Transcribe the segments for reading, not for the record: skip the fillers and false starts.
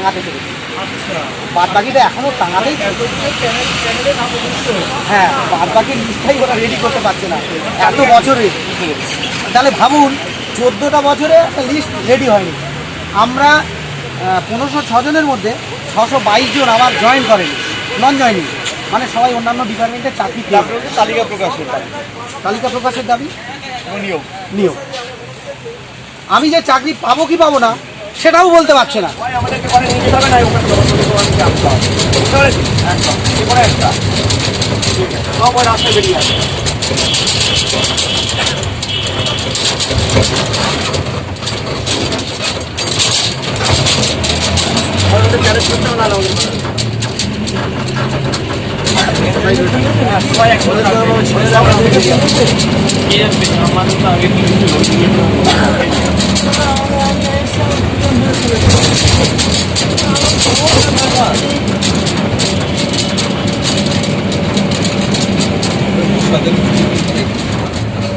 টাঙাতে পেরেছি, বাদ বাকিটা এখনো টাঙাতেই। হ্যাঁ, বাদ বাকি লিস্টটাই ওরা রেডি করতে পারছে না এত বছরে। তাহলে ভাবুন 14টা বছরে একটা লিস্ট রেডি হয়নি। আমরা 1506 জনের মধ্যে 622 জন আবার জয়েন করেনি, নন জয়েনিং, মানে সবাই অন্যান্য ডিপার্টমেন্টের চাকরি পেয়েছে। তালিকা প্রকাশের দাবি নিয়োগ। আমি যে চাকরি পাবো কি পাবো না সেটাও বলতে পারছে না।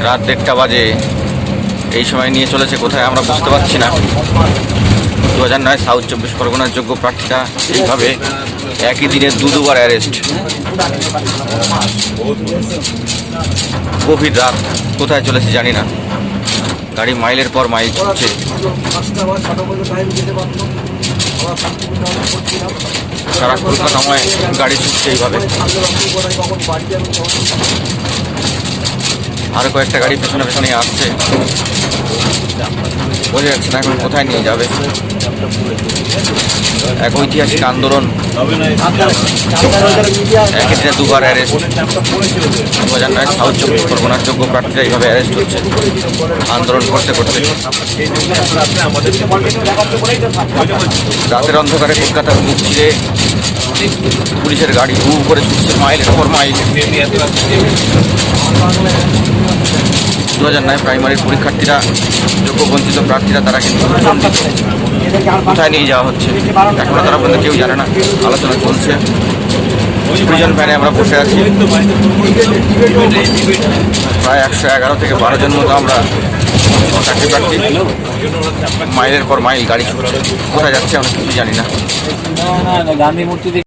রাত 1টা বাজে, এই সময় নিয়ে চলেছে কোথায় আমরা বুঝতে পারছি না। 2009 সাউথ 24 পরগনার যোগ্য প্রার্থীরা এইভাবে একই দিনে দুবার অ্যারেস্ট। গভীর রাত, কোথায় চলেছে জানি না। গাড়ি মাইলের পর মাইল ছুটছে। সারা কলকাতায় গাড়ি ছুটছে এইভাবে। আরো কয়েকটা গাড়ি পেছনে পেছনে আসছে, বোঝা যাচ্ছে না এখন কোথায় নিয়ে যাবে। এক ঐতিহাসিক আন্দোলন, একই দিনে দুবার অ্যারেস্ট। 2009 সাউথ 24 পরগনার যোগ্য প্রার্থীরা এইভাবে অ্যারেস্ট হচ্ছে আন্দোলন করতে করতে। রাতের অন্ধকারে কলকাতার বুক চিরে পুলিশের গাড়ি হু করে ছুটছে মাইলের পর মাইল। 2009 প্রাইমারির পরীক্ষার্থীরা, যোগ্য বঞ্চিত প্রার্থীরা, তারা কিন্তু কোথায় নিয়ে যাওয়া হচ্ছে এখনো তারা বলতে কেউ জানে না। আলোচনা চলছে। প্রিজন ভ্যানে আমরা বসে আছি, প্রায় 111 থেকে 12 জন মতো আমরা চাকরি প্রার্থী। মাইলের পর মাইল গাড়ি ছুটছে, কোথায় যাচ্ছে আমরা কিছু জানি না। গান্ধী মূর্তি